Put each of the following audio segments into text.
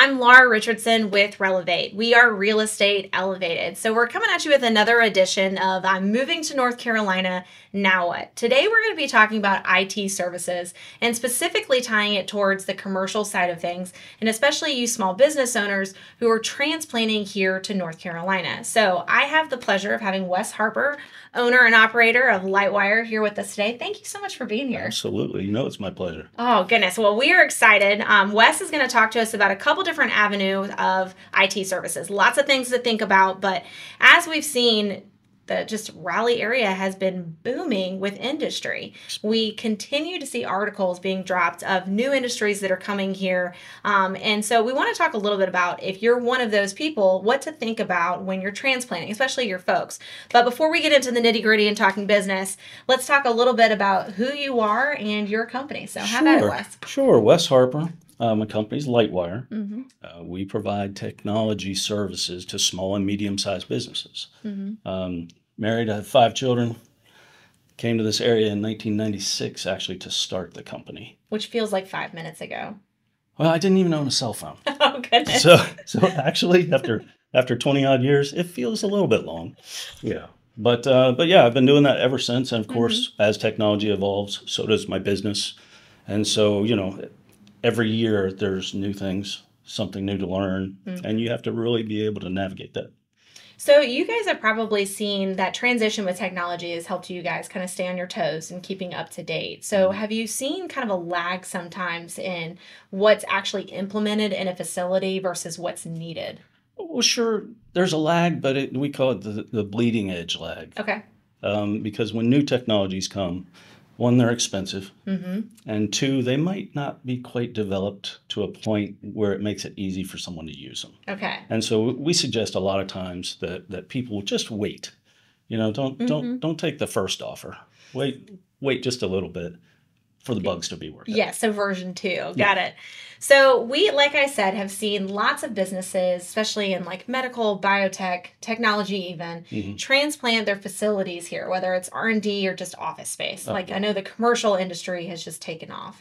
I'm Laura Richardson with Relevate. We are real estate elevated. So we're coming at you with another edition of I'm moving to North Carolina, now what? Today we're going to be talking about IT services and specifically tying it towards the commercial side of things, and especially you small business owners who are transplanting here to North Carolina. So I have the pleasure of having Wes Harper, owner and operator of LightWire, here with us today. Thank you so much for being here. Absolutely. You know, it's my pleasure. Oh, goodness. Well, we are excited. Wes is going to talk to us about a couple different avenues of IT services. Lots of things to think about, but as we've seen, the just Raleigh area has been booming with industry. We continue to see articles being dropped of new industries that are coming here. And so we want to talk a little bit about, if you're one of those people, what to think about when you're transplanting, especially your folks. But before we get into the nitty gritty and talking business, let's talk a little bit about who you are and your company. So how about it, Wes? Sure. Wes Harper. My company's LightWire. We provide technology services to small and medium-sized businesses. Married, I have 5 children. Came to this area in 1996, actually, to start the company. Which feels like 5 minutes ago. Well, I didn't even own a cell phone. Oh, goodness. So actually, after 20 odd years, it feels a little bit long. Yeah. But yeah, I've been doing that ever since. And of course, as technology evolves, so does my business. And so, you know, every year there's new things, something new to learn, and you have to really be able to navigate that. So you guys have probably seen that transition with technology has helped you guys kind of stay on your toes and keeping up to date. So have you seen kind of a lag sometimes in what's actually implemented in a facility versus what's needed? Well, sure, there's a lag, but we call it the bleeding edge lag. Okay. Because when new technologies come, 1, they're expensive, and 2, they might not be quite developed to a point where it makes it easy for someone to use them. Okay. And so we suggest a lot of times that people just wait. You know, don't take the first offer. Wait just a little bit for the bugs to be worked out. Yeah, so version 2. Got it. So we, like I said, have seen lots of businesses, especially in like medical, biotech, technology even, transplant their facilities here, whether it's R&D or just office space. Like I know the commercial industry has just taken off.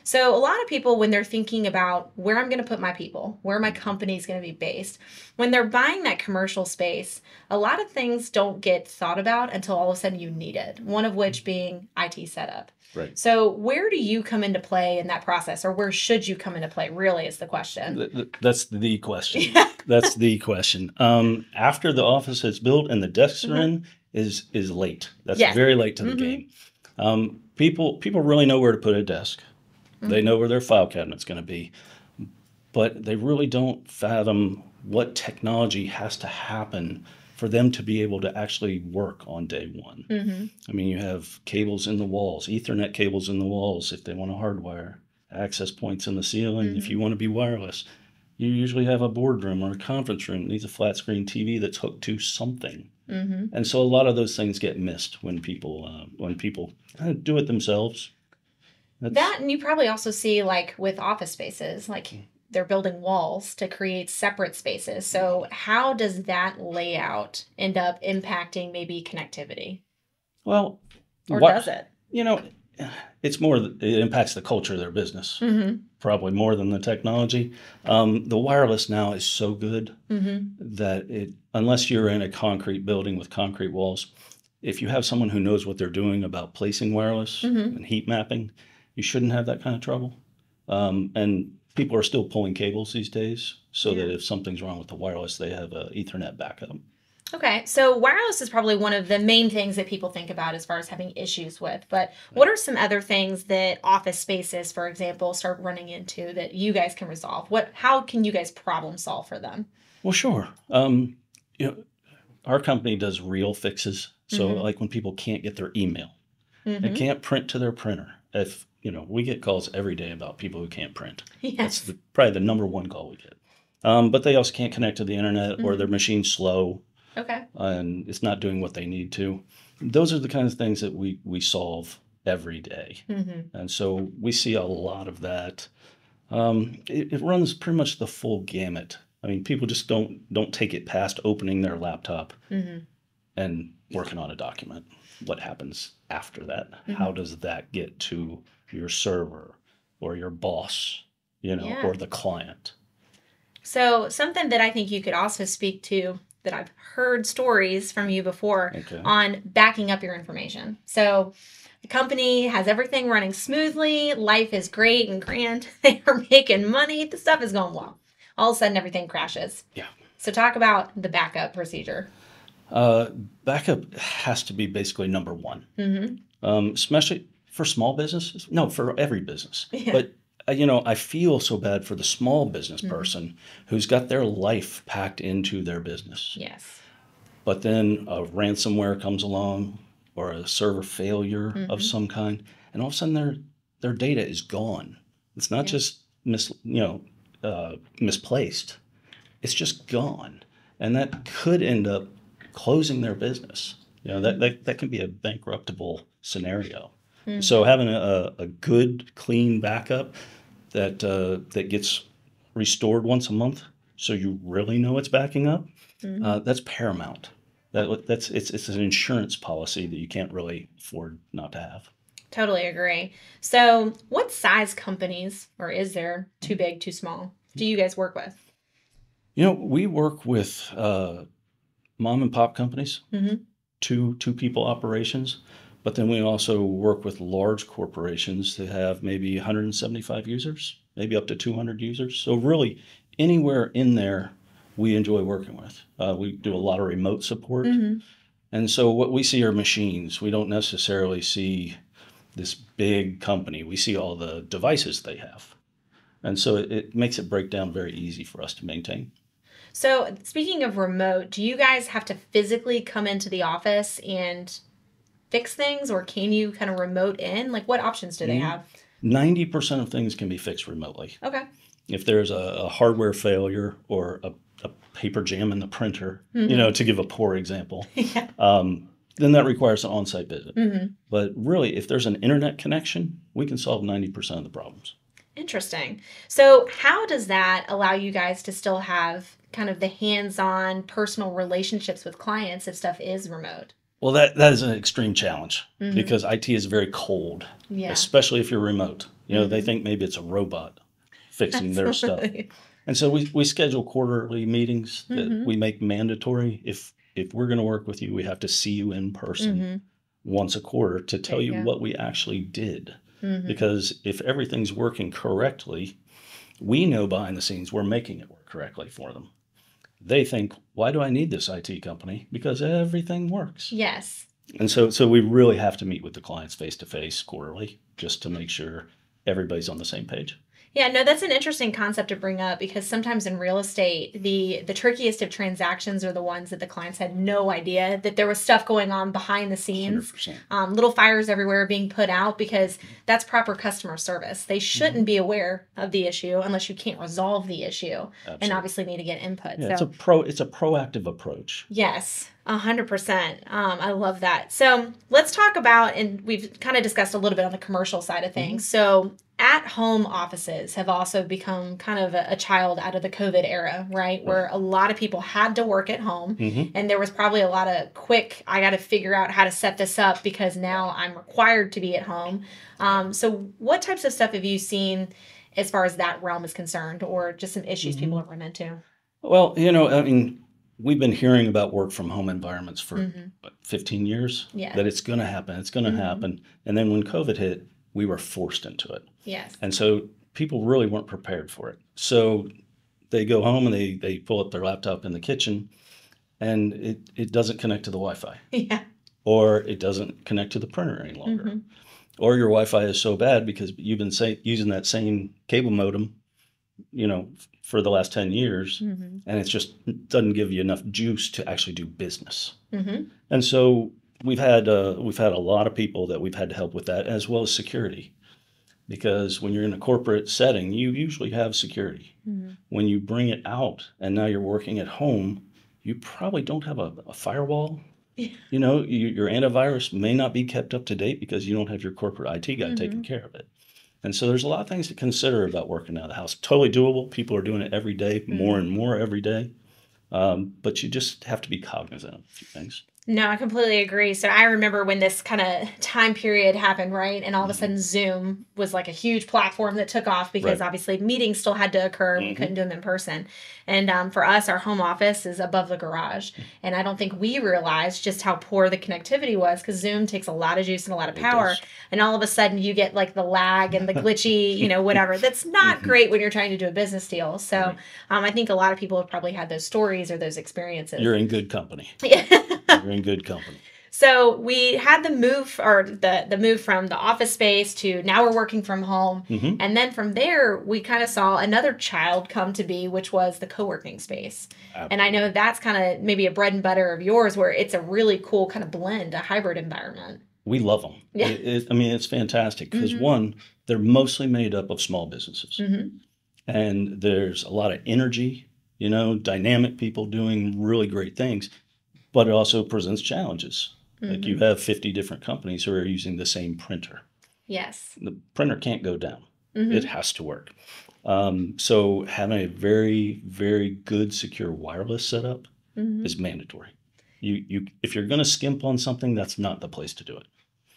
So a lot of people, when they're thinking about where I'm going to put my people, where my company is going to be based, when they're buying that commercial space, a lot of things don't get thought about until all of a sudden you need it, one of which being IT setup. Right. So where do you come into play in that process, or where should you come into play, really, is the question. That's the question. That's the question. After the office is built and the desks are in is late. That's very late to the game. People really know where to put a desk. They know where their file cabinet's going to be. But they really don't fathom what technology has to happen for them to be able to actually work on day one. I mean, you have cables in the walls, Ethernet cables in the walls if they want to hardwire, access points in the ceiling if you want to be wireless. You usually have a boardroom or a conference room that needs a flat screen TV that's hooked to something. And so a lot of those things get missed when people do it themselves. That, and you probably also see like with office spaces, like they're building walls to create separate spaces. So how does that layout end up impacting maybe connectivity? Well, or does it? You know, it impacts the culture of their business, probably more than the technology. The wireless now is so good that unless you're in a concrete building with concrete walls, if you have someone who knows what they're doing about placing wireless and heat mapping, you shouldn't have that kind of trouble. And people are still pulling cables these days so that if something's wrong with the wireless, they have an Ethernet backup. Okay, so wireless is probably one of the main things that people think about as far as having issues with. But what are some other things that office spaces, for example, start running into that you guys can resolve? How can you guys problem solve for them? Well, sure. Our company does real fixes. So like when people can't get their email, they can't print to their printer. We get calls every day about people who can't print. Yes. That's probably the number one call we get. But they also can't connect to the internet or their machine's slow. Okay. And it's not doing what they need to. Those are the kinds of things that we solve every day. And so we see a lot of that. It runs pretty much the full gamut. I mean, people just don't take it past opening their laptop and working on a document. What happens after that? How does that get to your server or your boss, or the client? So something that I think you could also speak to that I've heard stories from you before on backing up your information. So the company has everything running smoothly. Life is great and grand. They are making money. The stuff is going well. All of a sudden, everything crashes. Yeah. So talk about the backup procedure. Backup has to be basically number one, especially for small businesses. No, for every business. Yeah. But I feel so bad for the small business person who's got their life packed into their business. Yes. But then a ransomware comes along or a server failure of some kind, and all of a sudden their data is gone. It's not just misplaced. It's just gone. And that could end up closing their business. That can be a bankruptable scenario. So having a good, clean backup that gets restored once a month, so you really know it's backing up, that's paramount. It's an insurance policy that you can't really afford not to have. Totally agree. So what size companies, or is there too big, too small, do you guys work with? We work with mom and pop companies, two people operations, but then we also work with large corporations that have maybe 175 users, maybe up to 200 users. So really anywhere in there we enjoy working with. We do a lot of remote support. And so what we see are machines. We don't necessarily see this big company. We see all the devices they have. And so it makes it break down very easy for us to maintain. So speaking of remote, do you guys have to physically come into the office and fix things, or can you kind of remote in? Like, what options do they have? 90% of things can be fixed remotely. Okay. If there's a hardware failure or a paper jam in the printer, to give a poor example, then that requires an on-site visit. But really, if there's an internet connection, we can solve 90% of the problems. Interesting. So how does that allow you guys to still have kind of the hands-on personal relationships with clients if stuff is remote? Well, that is an extreme challenge because IT is very cold, especially if you're remote. They think maybe it's a robot fixing their stuff. And so we schedule quarterly meetings that we make mandatory. If we're going to work with you, we have to see you in person once a quarter to tell you what we actually did. Because if everything's working correctly, we know behind the scenes we're making it work correctly for them. They think, why do I need this IT company? Because everything works. Yes. And so we really have to meet with the clients face-to-face quarterly just to make sure everybody's on the same page. Yeah, no, that's an interesting concept to bring up because sometimes in real estate, the trickiest of transactions are the ones that the clients had no idea that there was stuff going on behind the scenes. 100%. Little fires everywhere being put out because that's proper customer service. They shouldn't be aware of the issue unless you can't resolve the issue. Absolutely. And obviously need to get input. Yeah, so it's a proactive approach. Yes. 100%. I love that. So let's talk about, and we've kind of discussed a little bit on the commercial side of things. So at-home offices have also become kind of a child out of the COVID era, right? Where a lot of people had to work at home and there was probably a lot of quick, I got to figure out how to set this up because now I'm required to be at home. So what types of stuff have you seen as far as that realm is concerned, or just some issues people have run into? Well, we've been hearing about work from home environments for 15 years, that it's going to happen. It's going to happen. And then when COVID hit, we were forced into it. Yes. And so people really weren't prepared for it. So they go home and they pull up their laptop in the kitchen and it doesn't connect to the Wi-Fi. Yeah. Or it doesn't connect to the printer any longer. Or your Wi-Fi is so bad because you've been using that same cable modem, for the last 10 years, and it just doesn't give you enough juice to actually do business. And so we've had a lot of people that we've had to help with that, as well as security. Because when you're in a corporate setting, you usually have security. When you bring it out and now you're working at home, you probably don't have a firewall. Your antivirus may not be kept up to date because you don't have your corporate IT guy taking care of it. And so there's a lot of things to consider about working out of the house. Totally doable. People are doing it every day, more and more every day. But you just have to be cognizant of a few things. No, I completely agree. So I remember when this kind of time period happened, right? And all of a sudden Zoom was like a huge platform that took off because obviously meetings still had to occur. We couldn't do them in person. And for us, our home office is above the garage. And I don't think we realized just how poor the connectivity was because Zoom takes a lot of juice and a lot of power. And all of a sudden you get like the lag and the glitchy, whatever. That's not great when you're trying to do a business deal. So I think a lot of people have probably had those stories or those experiences. You're in good company. Yeah. You're in good company. So we had the move or the move from the office space to now we're working from home. And then from there, we kind of saw another child come to be, which was the co-working space. Absolutely. And I know that's kind of maybe a bread and butter of yours where it's a really cool kind of blend, a hybrid environment. We love them. Yeah. It's fantastic because one, they're mostly made up of small businesses. And there's a lot of energy, dynamic people doing really great things. But it also presents challenges. Like you have 50 different companies who are using the same printer. Yes. The printer can't go down. It has to work. So having a very, very good, secure wireless setup is mandatory. If you're going to skimp on something, that's not the place to do it.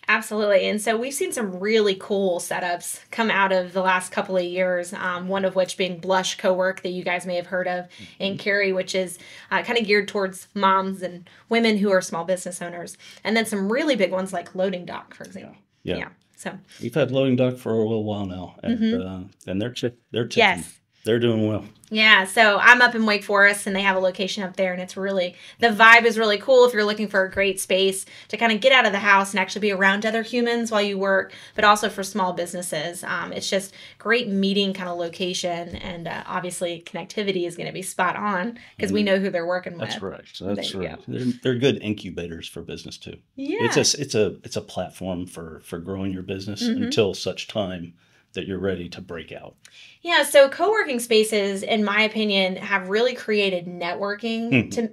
Absolutely. And so we've seen some really cool setups come out of the last couple of years, one of which being Blush Co-work that you guys may have heard of in Cary, which is kind of geared towards moms and women who are small business owners. And then some really big ones like Loading Dock, for example. Yeah. So we've had Loading Dock for a little while now, and they're ticking. Yes. They're doing well. Yeah, so I'm up in Wake Forest, and they have a location up there, and it's really, the vibe is really cool if you're looking for a great space to kind of get out of the house and actually be around other humans while you work, but also for small businesses. It's just great meeting kind of location, and obviously connectivity is going to be spot on because we know who they're working with. That's right. That's right. They're good incubators for business too. Yeah. It's a platform for growing your business until such time that you're ready to break out. Yeah, so co-working spaces, in my opinion, have really created networking to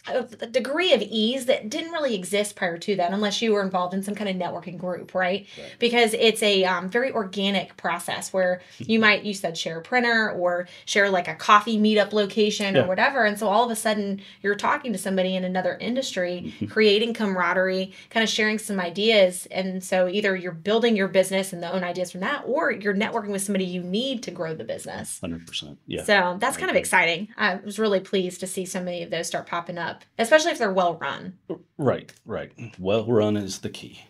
a degree of ease that didn't really exist prior to that unless you were involved in some kind of networking group, right? Because it's a very organic process where you said share a printer or share like a coffee meetup location or whatever. And so all of a sudden you're talking to somebody in another industry, creating camaraderie, kind of sharing some ideas. And so either you're building your business and the own ideas from that, or you're networking with somebody you need to grow the business. 100%. Yeah. So that's kind of exciting. I was really pleased to see so many of those start popping up. Especially if they're well run. Right. Well run is the key.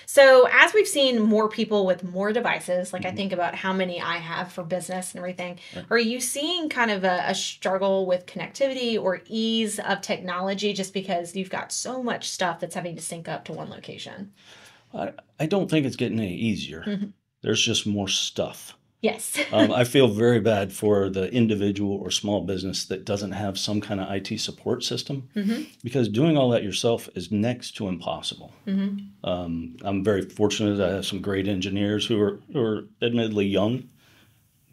So as we've seen more people with more devices, like I think about how many I have for business and everything, are you seeing kind of a struggle with connectivity or ease of technology just because you've got so much stuff that's having to sync up to one location? I don't think it's getting any easier. There's just more stuff. Yes. I feel very bad for the individual or small business that doesn't have some kind of IT support system because doing all that yourself is next to impossible. I'm very fortunate that I have some great engineers who are admittedly young.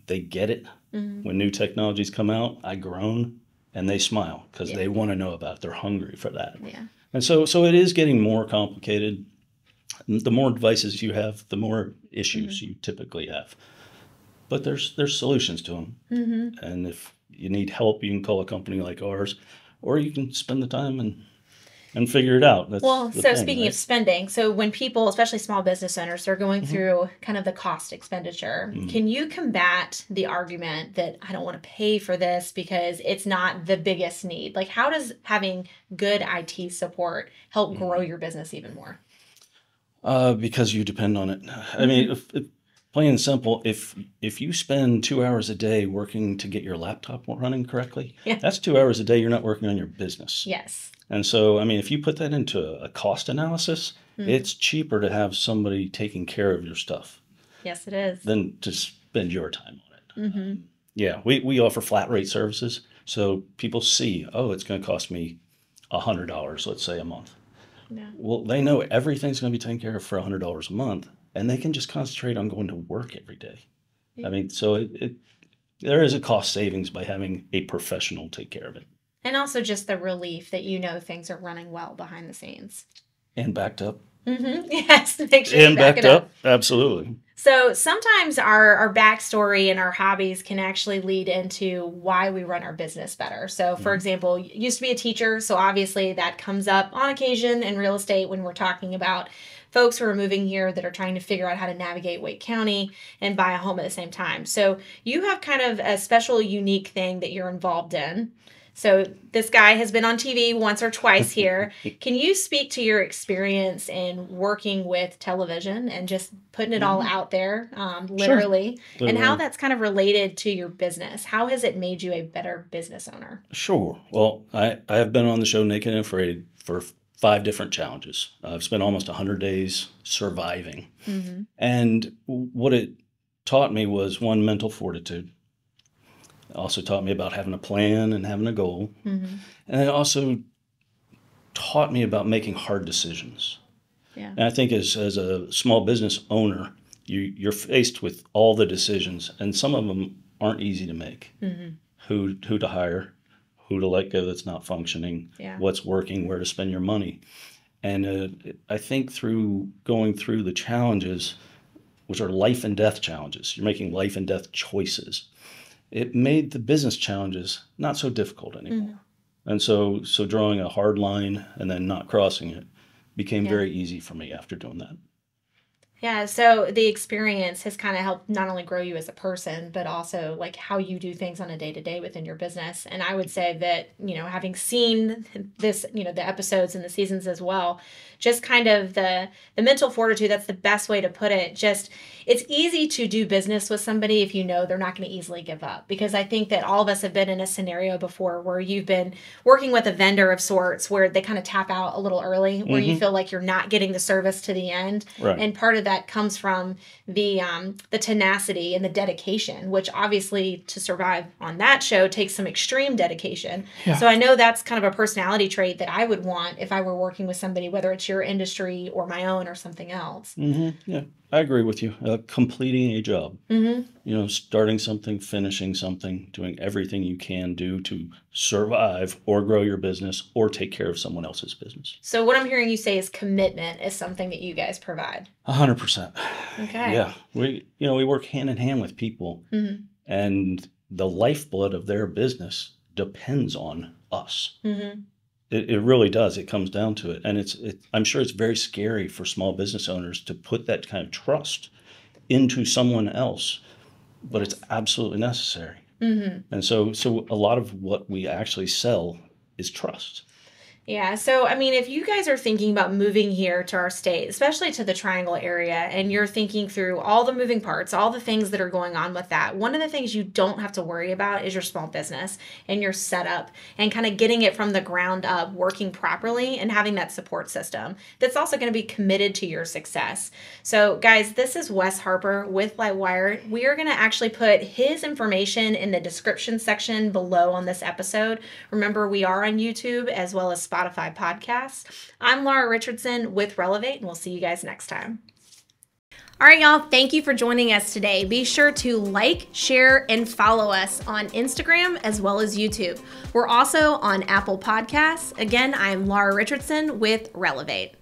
They get it. When new technologies come out, I groan and they smile because they want to know about it. They're hungry for that. Yeah. And so it is getting more complicated. The more devices you have, the more issues you typically have. But there's solutions to them. And if you need help, you can call a company like ours, or you can spend the time and figure it out. Speaking of spending, so when people, especially small business owners, are going through kind of the cost expenditure, can you combat the argument that I don't want to pay for this because it's not the biggest need? Like, how does having good IT support help grow your business even more? Because you depend on it. I mean, plain and simple, if you spend 2 hours a day working to get your laptop running correctly, that's 2 hours a day you're not working on your business. Yes. And so, I mean, if you put that into a cost analysis, it's cheaper to have somebody taking care of your stuff. Yes, it is. Than to spend your time on it. We offer flat rate services. So people see, it's going to cost me $100, let's say, a month. Yeah. Well, they know everything's going to be taken care of for $100 a month. And they can just concentrate on going to work every day. I mean, so there is a cost savings by having a professional take care of it. And also just the relief that things are running well behind the scenes. And backed up. Yes, make sure you back it up. Absolutely. So sometimes our backstory and our hobbies can actually lead into why we run our business better. So for example, you used to be a teacher, so obviously that comes up on occasion in real estate when we're talking about folks who are moving here that are trying to figure out how to navigate Wake County and buy a home at the same time. So you have kind of a special, unique thing that you're involved in. So this guy has been on TV once or twice here. Can you speak to your experience in working with television and just putting it all out there, literally, and how that's kind of related to your business? How has it made you a better business owner? Sure. Well, I have been on the show Naked and Afraid for 5 different challenges. I've spent almost 100 days surviving. And what it taught me was, one, mental fortitude. It also taught me about having a plan and having a goal. And it also taught me about making hard decisions. And I think as a small business owner, you're faced with all the decisions, and some of them aren't easy to make. Who to hire, who to let go that's not functioning, what's working, where to spend your money. And I think through going through the challenges, which are life and death challenges, you're making life and death choices. It made the business challenges not so difficult anymore. And so drawing a hard line and then not crossing it became very easy for me after doing that. Yeah, so the experience has kind of helped not only grow you as a person, but also like how you do things on a day-to-day within your business. And I would say that, having seen this, the episodes and the seasons as well, just kind of the mental fortitude, that's the best way to put it. Just, it's easy to do business with somebody if you know they're not going to easily give up. Because I think that all of us have been in a scenario before where you've been working with a vendor of sorts where they kind of tap out a little early, where you feel like you're not getting the service to the end. And part of that comes from the tenacity and the dedication, which obviously to survive on that show takes some extreme dedication. So I know that's kind of a personality trait that I would want if I were working with somebody, whether it's your industry or my own or something else. Yeah, I agree with you. Completing a job, starting something, finishing something, doing everything you can do to survive or grow your business or take care of someone else's business. So what I'm hearing you say is commitment is something that you guys provide. 100%. Okay. Yeah, we work hand in hand with people, and the lifeblood of their business depends on us. It really does. It comes down to it. And I'm sure it's very scary for small business owners to put that kind of trust into someone else, but it's absolutely necessary. And so a lot of what we actually sell is trust. Yeah. So, I mean, if you guys are thinking about moving here to our state, especially to the Triangle area, and you're thinking through all the moving parts, all the things that are going on with that, one of the things you don't have to worry about is your small business and your setup and kind of getting it from the ground up, working properly and having that support system that's also going to be committed to your success. So, guys, this is Wes Harper with LightWire. We are going to actually put his information in the description section below on this episode. Remember, we are on YouTube as well as Spotify podcasts. I'm Laura Richardson with Relevate, and we'll see you guys next time. All right, y'all. Thank you for joining us today. Be sure to like, share, and follow us on Instagram as well as YouTube. We're also on Apple Podcasts. Again, I'm Laura Richardson with Relevate.